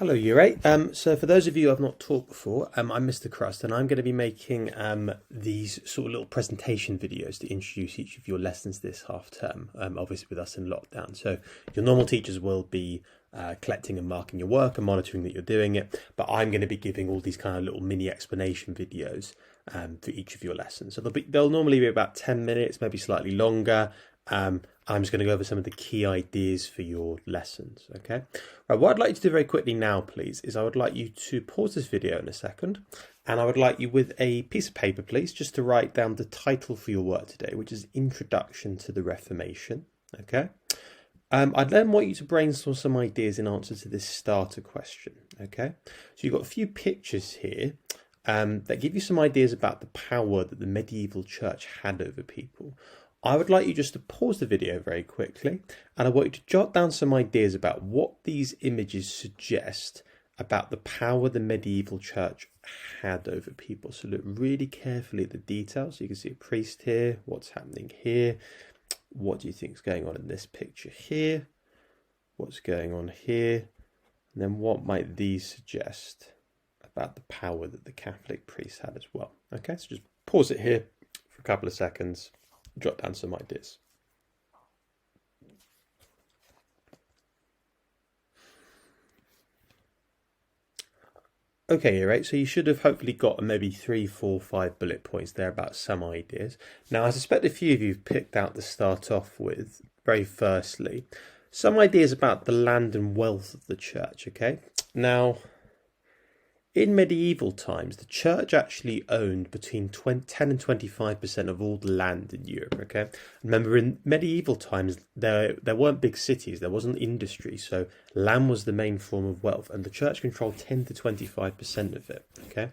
Hello, Year 8. So for those of you who have not taught before, I'm Mr. Crust, and I'm going to be making these sort of little presentation videos to introduce each of your lessons this half term, obviously with us in lockdown. So your normal teachers will be collecting and marking your work and monitoring that you're doing it, but I'm going to be giving all these kind of little mini explanation videos for each of your lessons. So they'll normally be about 10 minutes, maybe slightly longer. I'm just going to go over some of the key ideas for your lessons, okay? Right, what I'd like you to do very quickly now, please, is I would like you to pause this video in a second, and I would like you with a piece of paper, please, just to write down the title for your work today, which is Introduction to the Reformation, okay? I'd then want you to brainstorm some ideas in answer to this starter question, okay? So you've got a few pictures here that give you some ideas about the power that the medieval church had over people. I would like you just to pause the video very quickly, and I want you to jot down some ideas about what these images suggest about the power the medieval church had over people. So look really carefully at the details. So you can see a priest here, what's happening here, what do you think is going on in this picture here, what's going on here, and then what might these suggest about the power that the Catholic priests had as well. Okay, so just pause it here for a couple of seconds. Jot down some ideas. Okay, right, so you should have hopefully got maybe 3, 4, 5 bullet points there about some ideas. Now, I suspect a few of you have picked out to start off with, very firstly, some ideas about the land and wealth of the church, okay? Now, in medieval times, the church actually owned between 10 and 25% of all the land in Europe, okay? Remember, in medieval times, there weren't big cities, there wasn't industry, so land was the main form of wealth, and the church controlled 10 to 25% of it, okay?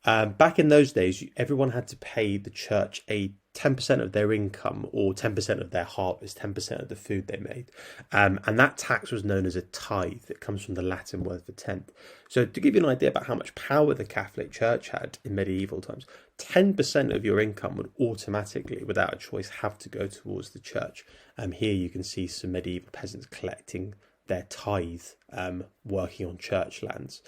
Back in those days, everyone had to pay the church a 10% of their income or 10% of their harvest, 10% of the food they made. And that tax was known as a tithe. It comes from the Latin word for tenth. So to give you an idea about how much power the Catholic Church had in medieval times, 10% of your income would automatically, without a choice, have to go towards the church. Here you can see some medieval peasants collecting their tithe, working on church lands.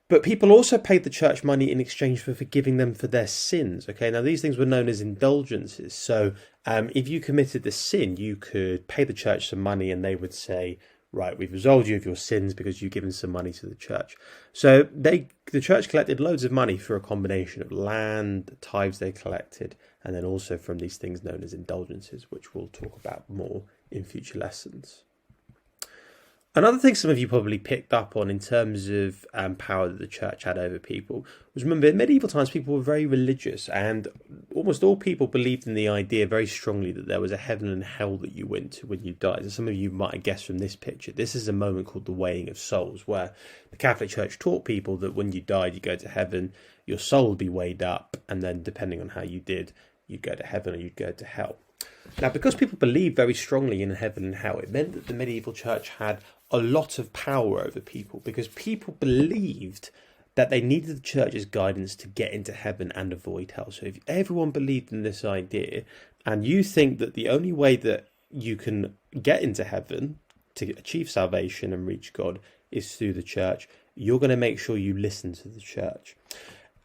But people also paid the church money in exchange for forgiving them for their sins. Okay, now these things were known as indulgences. So if you committed a sin, you could pay the church some money and they would say, right, we've absolved you of your sins because you've given some money to the church. So the church collected loads of money for a combination of land, the tithes they collected, and then also from these things known as indulgences, which we'll talk about more in future lessons. Another thing some of you probably picked up on in terms of power that the church had over people was, remember, in medieval times, people were very religious, and almost all people believed in the idea very strongly that there was a heaven and hell that you went to when you died. And some of you might have guessed from this picture, this is a moment called the weighing of souls, where the Catholic Church taught people that when you died, you go to heaven, your soul would be weighed up, and then depending on how you did, you'd go to heaven or you'd go to hell. Now, because people believed very strongly in heaven and hell, it meant that the medieval church had a lot of power over people, because people believed that they needed the church's guidance to get into heaven and avoid hell. So if everyone believed in this idea, and you think that the only way that you can get into heaven to achieve salvation and reach God is through the church, you're going to make sure you listen to the church.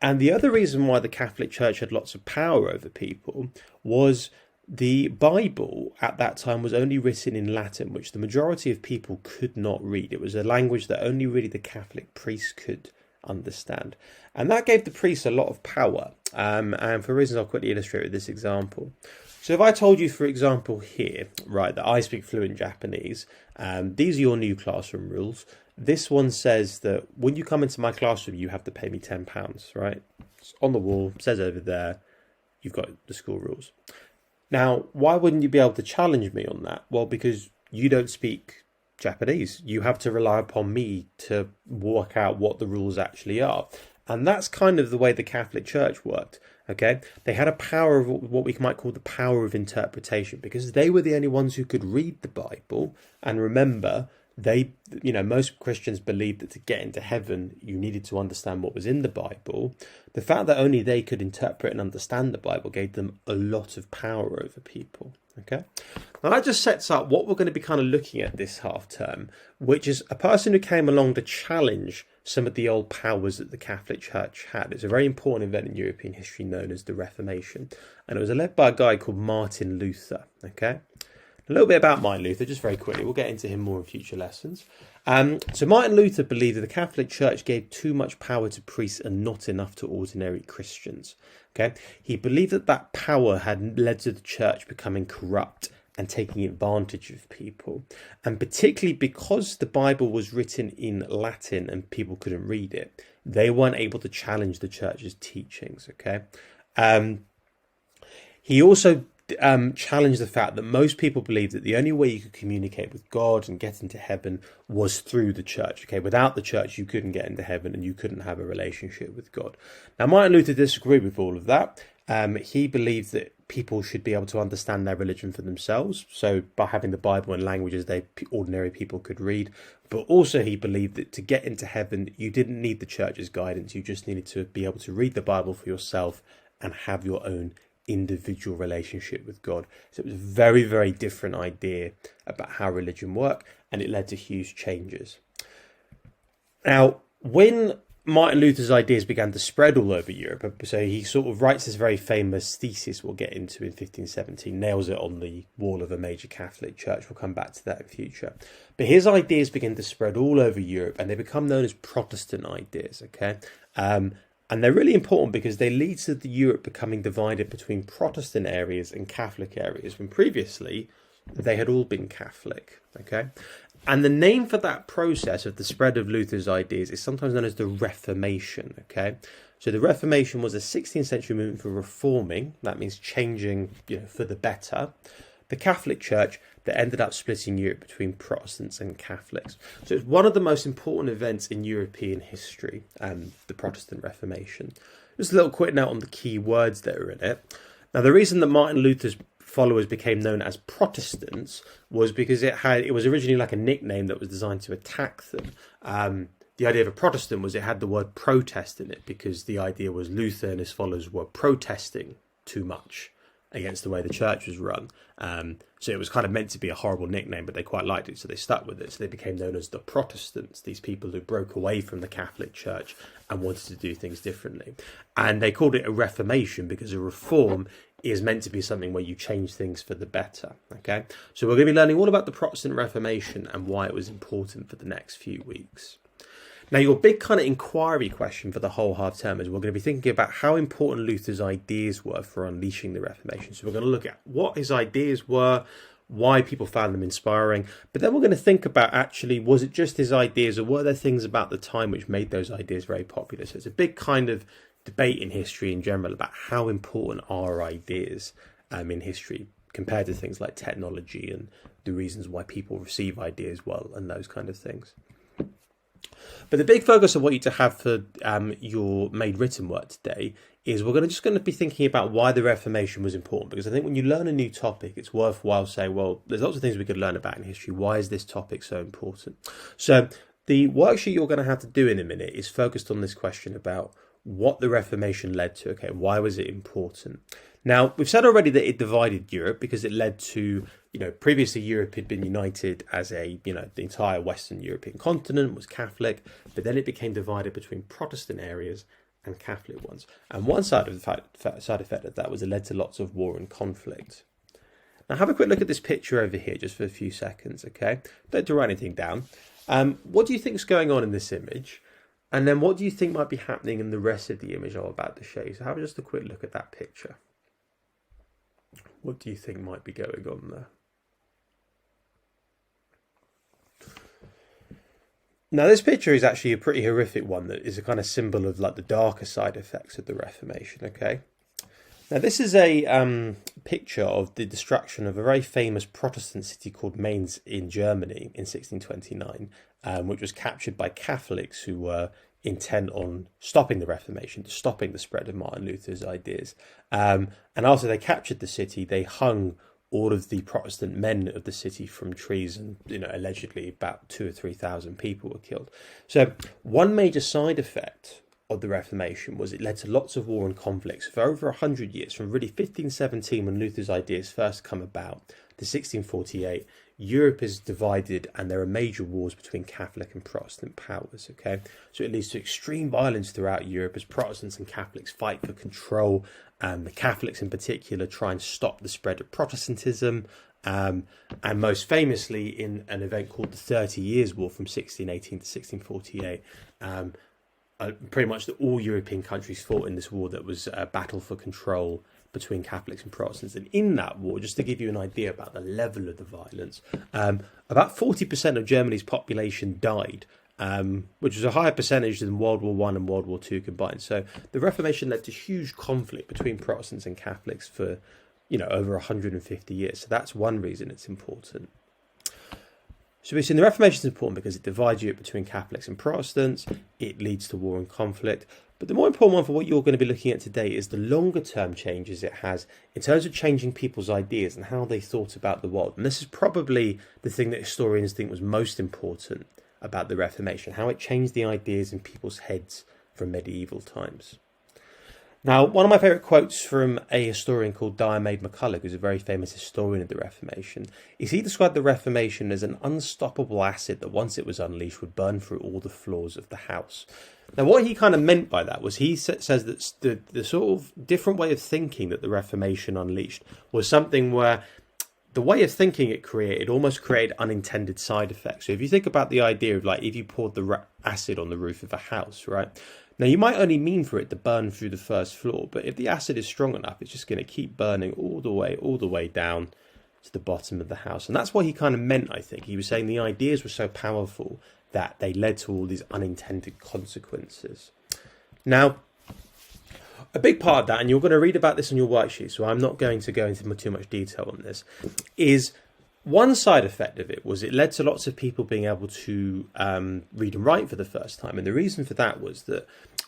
And the other reason why the Catholic Church had lots of power over people was the Bible at that time was only written in Latin, which the majority of people could not read. It was a language that only really the Catholic priests could understand. And that gave the priests a lot of power. And for reasons I'll quickly illustrate with this example. So if I told you, for example, here, right, that I speak fluent Japanese, these are your new classroom rules. This one says that when you come into my classroom, you have to pay me £10, right? It's on the wall, says over there, you've got the school rules. Now, why wouldn't you be able to challenge me on that? Well, because you don't speak Japanese. You have to rely upon me to work out what the rules actually are. And that's kind of the way the Catholic Church worked, okay? They had a power of what we might call the power of interpretation, because they were the only ones who could read the Bible. And remember, most Christians believed that to get into heaven, you needed to understand what was in the Bible. The fact that only they could interpret and understand the Bible gave them a lot of power over people. Okay, now that just sets up what we're going to be kind of looking at this half term, which is a person who came along to challenge some of the old powers that the Catholic Church had. It's a very important event in European history known as the Reformation, and it was led by a guy called Martin Luther. Okay, a little bit about Martin Luther, just very quickly. We'll get into him more in future lessons. So Martin Luther believed that the Catholic Church gave too much power to priests and not enough to ordinary Christians. Okay, he believed that power had led to the church becoming corrupt and taking advantage of people, and particularly because the Bible was written in Latin and people couldn't read it, they weren't able to challenge the church's teachings. Okay, he also challenged the fact that most people believed that the only way you could communicate with God and get into heaven was through the church. Okay, without the church, you couldn't get into heaven and you couldn't have a relationship with God. Now, Martin Luther disagreed with all of that. He believed that people should be able to understand their religion for themselves, so by having the Bible in languages ordinary people could read. But also he believed that to get into heaven, you didn't need the church's guidance. You just needed to be able to read the Bible for yourself and have your own individual relationship with God. So it was a very, very different idea about how religion worked, and it led to huge changes. Now, when Martin Luther's ideas began to spread all over Europe, so he sort of writes this very famous thesis we'll get into in 1517, nails it on the wall of a major Catholic church. We'll come back to that in future. But his ideas begin to spread all over Europe, and they become known as Protestant ideas, okay? And they're really important because they lead to Europe becoming divided between Protestant areas and Catholic areas, when previously they had all been Catholic. Okay, and the name for that process of the spread of Luther's ideas is sometimes known as the Reformation. Okay, so the Reformation was a 16th century movement for reforming. That means changing, for the better, the Catholic Church, that ended up splitting Europe between Protestants and Catholics. So it's one of the most important events in European history, the Protestant Reformation. Just a little quick note on the key words that are in it. Now, the reason that Martin Luther's followers became known as Protestants was because it was originally like a nickname that was designed to attack them. The idea of a Protestant was it had the word protest in it, because the idea was Luther and his followers were protesting too much against the way the church was run. So it was kind of meant to be a horrible nickname, but they quite liked it, so they stuck with it. So they became known as the Protestants, these people who broke away from the Catholic Church and wanted to do things differently. And they called it a Reformation because a reform is meant to be something where you change things for the better. Okay, so we're going to be learning all about the Protestant Reformation and why it was important for the next few weeks. Now, your big kind of inquiry question for the whole half term is we're going to be thinking about how important Luther's ideas were for unleashing the Reformation. So we're going to look at what his ideas were, why people found them inspiring, but then we're going to think about actually, was it just his ideas, or were there things about the time which made those ideas very popular? So it's a big kind of debate in history in general about how important are ideas in history compared to things like technology and the reasons why people receive ideas well and those kind of things. But the big focus of what you to have for your made written work today is we're just going to be thinking about why the Reformation was important, because I think when you learn a new topic, it's worthwhile saying, well, there's lots of things we could learn about in history. Why is this topic so important? So the worksheet you're going to have to do in a minute is focused on this question about what the Reformation led to. Okay, why was it important? Now, we've said already that it divided Europe because it led to, previously Europe had been united as the entire Western European continent was Catholic, but then it became divided between Protestant areas and Catholic ones. And one side effect of that was it led to lots of war and conflict. Now, have a quick look at this picture over here just for a few seconds, okay? Don't have to write anything down. What do you think is going on in this image? And then what do you think might be happening in the rest of the image I'm about to show you? So have just a quick look at that picture. What do you think might be going on there? Now, this picture is actually a pretty horrific one that is a kind of symbol of like the darker side effects of the Reformation, okay? Now, this is a picture of the destruction of a very famous Protestant city called Mainz in Germany in 1629, which was captured by Catholics who were intent on stopping the Reformation, stopping the spread of Martin Luther's ideas. And after they captured the city, they hung all of the Protestant men of the city from treason. Allegedly about 2,000 or 3,000 people were killed. So one major side effect of the Reformation was it led to lots of war and conflicts for over 100 years, from really 1517 when Luther's ideas first come about to 1648. Europe is divided and there are major wars between Catholic and Protestant powers, okay? So it leads to extreme violence throughout Europe as Protestants and Catholics fight for control. The Catholics in particular try and stop the spread of Protestantism. And most famously in an event called the 30 Years' War from 1618 to 1648, pretty much all European countries fought in this war that was a battle for control between Catholics and Protestants. And in that war, just to give you an idea about the level of the violence, about 40% of Germany's population died, which was a higher percentage than World War I and World War II combined. So the Reformation led to huge conflict between Protestants and Catholics for, over 150 years. So that's one reason it's important. So we've seen the Reformation is important because it divides Europe between Catholics and Protestants. It leads to war and conflict. But the more important one for what you're going to be looking at today is the longer term changes it has in terms of changing people's ideas and how they thought about the world. And this is probably the thing that historians think was most important about the Reformation, how it changed the ideas in people's heads from medieval times. Now, one of my favourite quotes from a historian called Diarmaid MacCulloch, who's a very famous historian of the Reformation, is he described the Reformation as an unstoppable acid that once it was unleashed would burn through all the floors of the house. Now, what he kind of meant by that was he says that the sort of different way of thinking that the Reformation unleashed was something where the way of thinking it created almost created unintended side effects. So if you think about the idea of if you poured the acid on the roof of a house, right? Now, you might only mean for it to burn through the first floor, but if the acid is strong enough, it's just going to keep burning all the way down to the bottom of the house. And that's what he kind of meant, I think. He was saying the ideas were so powerful that they led to all these unintended consequences. Now, a big part of that, and you're going to read about this on your worksheet, so I'm not going to go into too much detail on this, is one side effect of it was it led to lots of people being able to read and write for the first time. And the reason for that was that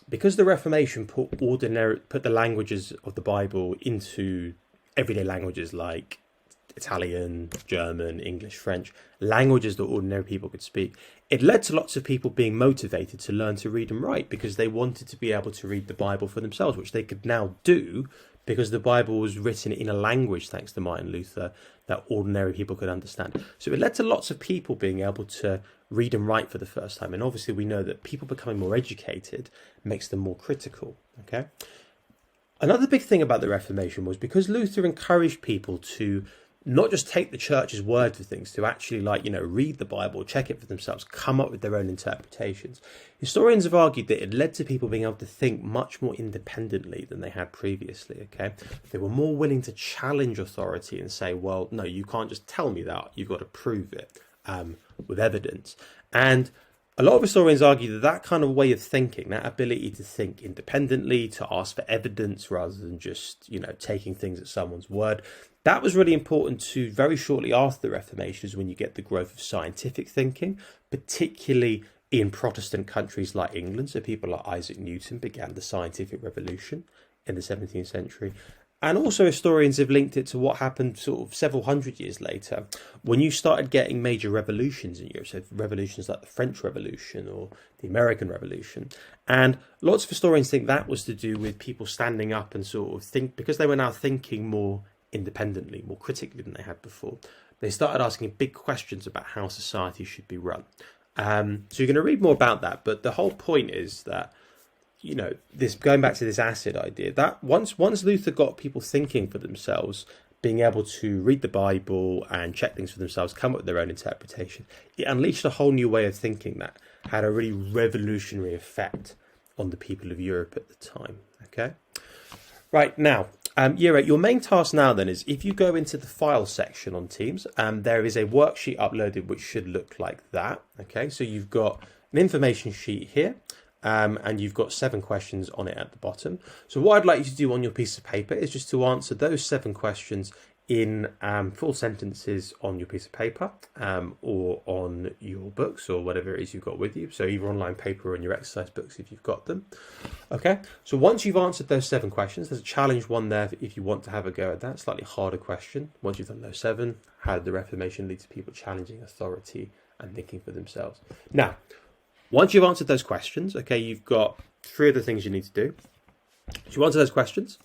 because the Reformation put the languages of the Bible into everyday languages like Italian, German, English, French, languages that ordinary people could speak, it led to lots of people being motivated to learn to read and write because they wanted to be able to read the Bible for themselves, which they could now do because the Bible was written in a language, thanks to Martin Luther, that ordinary people could understand. So it led to lots of people being able to read and write for the first time. And obviously we know that people becoming more educated makes them more critical, okay? Another big thing about the Reformation was because Luther encouraged people to not just take the church's word for things, to actually read the Bible, check it for themselves, come up with their own interpretations. Historians have argued that it led to people being able to think much more independently than they had previously, okay? They were more willing to challenge authority and say, well, no, you can't just tell me that, you've got to prove it with evidence. And a lot of historians argue that kind of way of thinking, that ability to think independently, to ask for evidence rather than just, taking things at someone's word, that was really important to very shortly after the Reformation is when you get the growth of scientific thinking, particularly in Protestant countries like England. So people like Isaac Newton began the scientific revolution in the 17th century. And also historians have linked it to what happened sort of several hundred years later when you started getting major revolutions in Europe. So revolutions like the French Revolution or the American Revolution. And lots of historians think that was to do with people standing up and sort of think, because they were now thinking more independently, more critically than they had before, they started asking big questions about how society should be run. So you're going to read more about that, but the whole point is that, this going back to this acid idea, that once Luther got people thinking for themselves, being able to read the Bible and check things for themselves, come up with their own interpretation, it unleashed a whole new way of thinking that had a really revolutionary effect on the people of Europe at the time. Okay, right now. Year 8, your main task now then is if you go into the file section on Teams, there is a worksheet uploaded which should look like that. Okay, so you've got an information sheet here and you've got 7 questions on it at the bottom. So what I'd like you to do on your piece of paper is just to answer those 7 questions in full sentences on your piece of paper or on your books or whatever it is you've got with you. So either online paper or in your exercise books if you've got them. Okay, so once you've answered those 7 questions, there's a challenge one there if you want to have a go at that. Slightly harder question. Once you've done those 7, how did the Reformation lead to people challenging authority and thinking for themselves? Now, once you've answered those questions, okay, you've got 3 other things you need to do. So you answer those questions.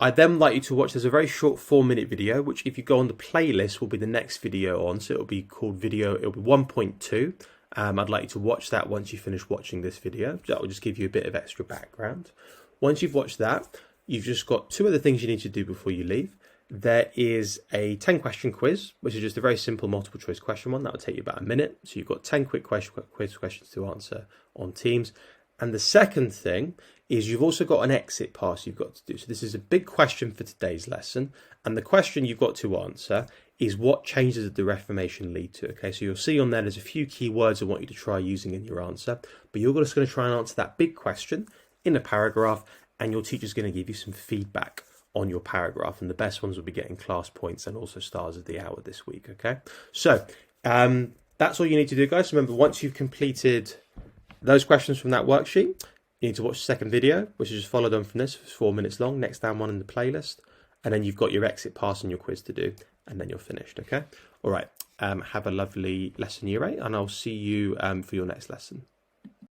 I'd then like you to watch, there's a very short 4-minute video, which if you go on the playlist will be the next video on. So it'll be called it'll be 1.2. I'd like you to watch that once you finish watching this video. That will just give you a bit of extra background. Once you've watched that, you've just got 2 other things you need to do before you leave. There is a 10-question quiz, which is just a very simple multiple choice question one. That will take you about a minute. So you've got 10 quick questions to answer on Teams. And the second thing is you've also got an exit pass you've got to do. So this is a big question for today's lesson. And the question you've got to answer is what changes did the Reformation lead to? Okay, so you'll see on there's a few key words I want you to try using in your answer. But you're just going to try and answer that big question in a paragraph, and your teacher's going to give you some feedback on your paragraph. And the best ones will be getting class points and also stars of the hour this week. Okay, so that's all you need to do, guys. Remember, once you've completed those questions from that worksheet, you need to watch the second video, which is just followed on from this. It's 4 minutes long, next down one in the playlist. And then you've got your exit pass and your quiz to do, and then you're finished, okay? All right, have a lovely lesson year 8, and I'll see you for your next lesson.